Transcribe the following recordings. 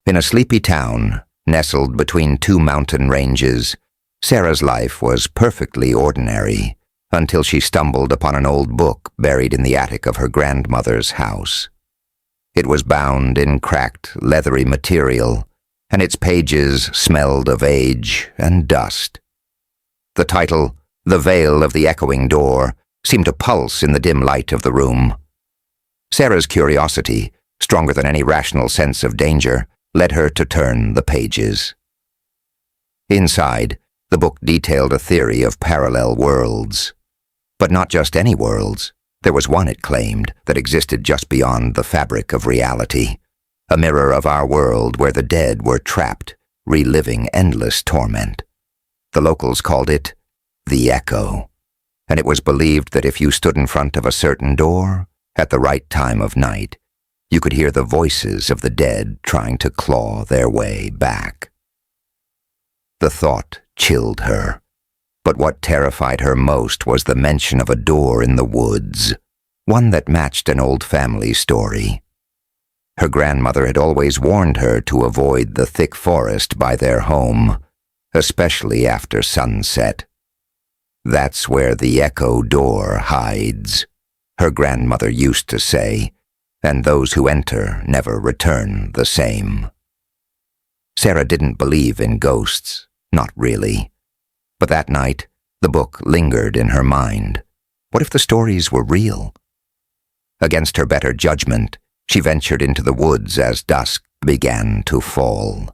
In a sleepy town, nestled between two mountain ranges, Sarah's life was perfectly ordinary until she stumbled upon an old book buried in the attic of her grandmother's house. It was bound in cracked, leathery material, and its pages smelled of age and dust. The title, "The Veil of the Echoing Door," seemed to pulse in the dim light of the room. Sarah's curiosity, stronger than any rational sense of danger, led her to turn the pages. Inside, the book detailed a theory of parallel worlds. But not just any worlds. There was one, it claimed, that existed just beyond the fabric of reality, a mirror of our world where the dead were trapped, reliving endless torment. The locals called it the Echo, and it was believed that if you stood in front of a certain door, at the right time of night, you could hear the voices of the dead trying to claw their way back. The thought chilled her, but what terrified her most was the mention of a door in the woods, one that matched an old family story. Her grandmother had always warned her to avoid the thick forest by their home, especially after sunset. "That's where the Echo door hides," her grandmother used to say, "and those who enter never return the same." Sarah didn't believe in ghosts, not really. But that night, the book lingered in her mind. What if the stories were real? Against her better judgment, she ventured into the woods as dusk began to fall.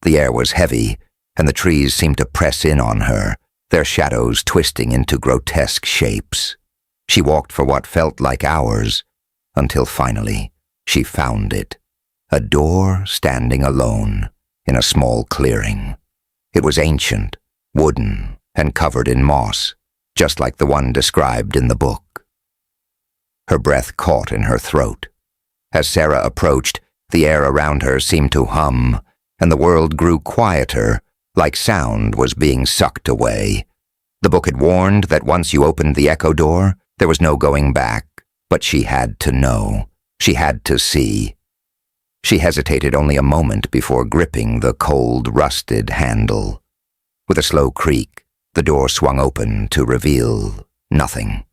The air was heavy, and the trees seemed to press in on her, their shadows twisting into grotesque shapes. She walked for what felt like hours, until finally she found it. A door standing alone in a small clearing. It was ancient, wooden, and covered in moss, just like the one described in the book. Her breath caught in her throat. As Sarah approached, the air around her seemed to hum, and the world grew quieter, like sound was being sucked away. The book had warned that once you opened the Echo door, there was no going back, but she had to know. She had to see. She hesitated only a moment before gripping the cold, rusted handle. With a slow creak, the door swung open to reveal nothing.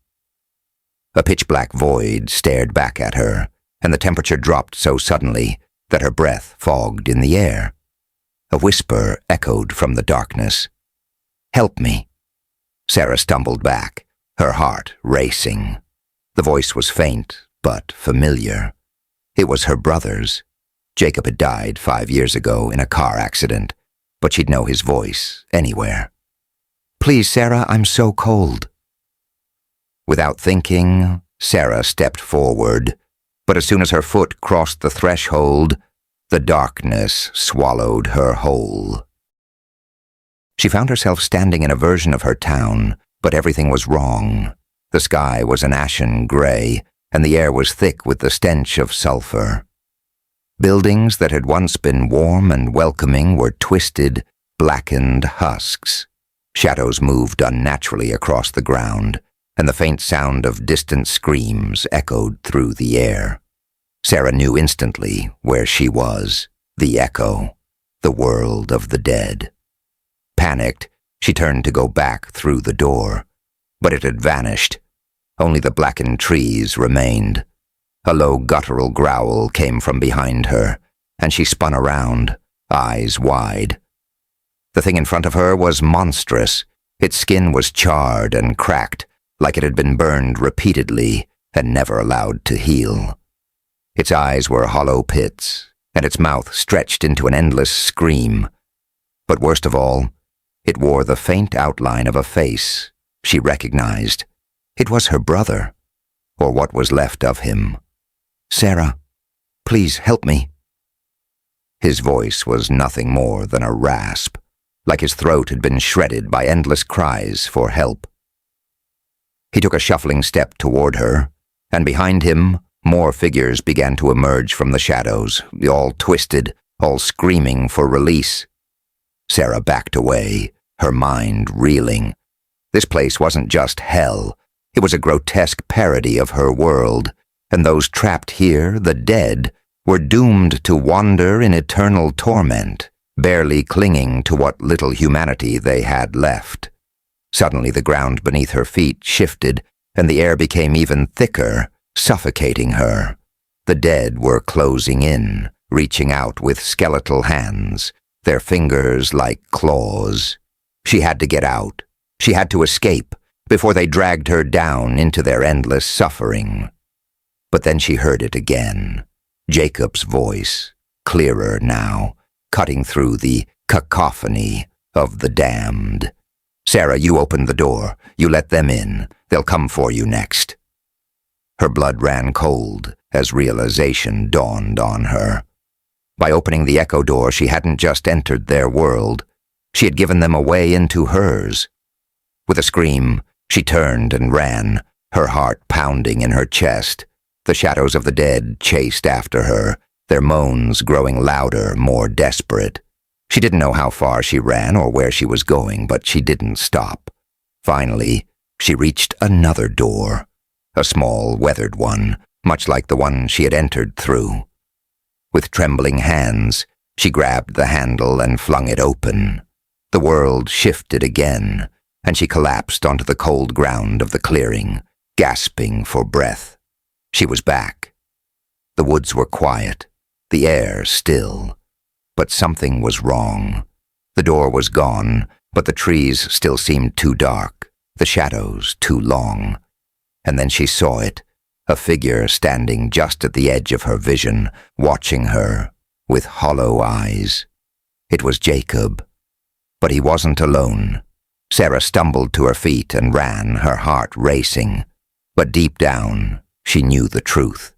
A pitch-black void stared back at her, and the temperature dropped so suddenly that her breath fogged in the air. A whisper echoed from the darkness. "Help me." Sarah stumbled back, her heart racing. The voice was faint, but familiar. It was her brother's. Jacob had died 5 years ago in a car accident, but she'd know his voice anywhere. "Please, Sarah, I'm so cold." Without thinking, Sarah stepped forward, but as soon as her foot crossed the threshold, the darkness swallowed her whole. She found herself standing in a version of her town, but everything was wrong. The sky was an ashen gray, and the air was thick with the stench of sulfur. Buildings that had once been warm and welcoming were twisted, blackened husks. Shadows moved unnaturally across the ground, and the faint sound of distant screams echoed through the air. Sarah knew instantly where she was, the Echo, the world of the dead. Panicked, she turned to go back through the door, but it had vanished. Only the blackened trees remained. A low guttural growl came from behind her, and she spun around, eyes wide. The thing in front of her was monstrous. Its skin was charred and cracked, like it had been burned repeatedly and never allowed to heal. Its eyes were hollow pits, and its mouth stretched into an endless scream. But worst of all, it wore the faint outline of a face she recognized. It was her brother, or what was left of him. "Sarah, please help me." His voice was nothing more than a rasp, like his throat had been shredded by endless cries for help. He took a shuffling step toward her, and behind him, more figures began to emerge from the shadows, all twisted, all screaming for release. Sarah backed away, her mind reeling. This place wasn't just hell. It was a grotesque parody of her world, and those trapped here, the dead, were doomed to wander in eternal torment, barely clinging to what little humanity they had left. Suddenly the ground beneath her feet shifted, and the air became even thicker, suffocating her. The dead were closing in, reaching out with skeletal hands, their fingers like claws. She had to get out. She had to escape before they dragged her down into their endless suffering. But then she heard it again. Jacob's voice, clearer now, cutting through the cacophony of the damned. "Sarah, you opened the door. You let them in. They'll come for you next." Her blood ran cold as realization dawned on her. By opening the echo door, she hadn't just entered their world. She had given them a way into hers. With a scream, she turned and ran, her heart pounding in her chest. The shadows of the dead chased after her, their moans growing louder, more desperate. She didn't know how far she ran or where she was going, but she didn't stop. Finally, she reached another door, a small, weathered one, much like the one she had entered through. With trembling hands, she grabbed the handle and flung it open. The world shifted again, and she collapsed onto the cold ground of the clearing, gasping for breath. She was back. The woods were quiet, the air still. But something was wrong. The door was gone, but the trees still seemed too dark, the shadows too long. And then she saw it, a figure standing just at the edge of her vision, watching her with hollow eyes. It was Jacob. But he wasn't alone. Sarah stumbled to her feet and ran, her heart racing. But deep down, she knew the truth.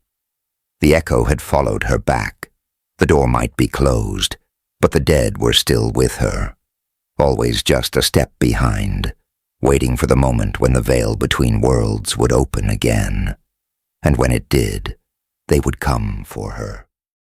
The echo had followed her back. The door might be closed, but the dead were still with her, always just a step behind, waiting for the moment when the veil between worlds would open again. And when it did, they would come for her.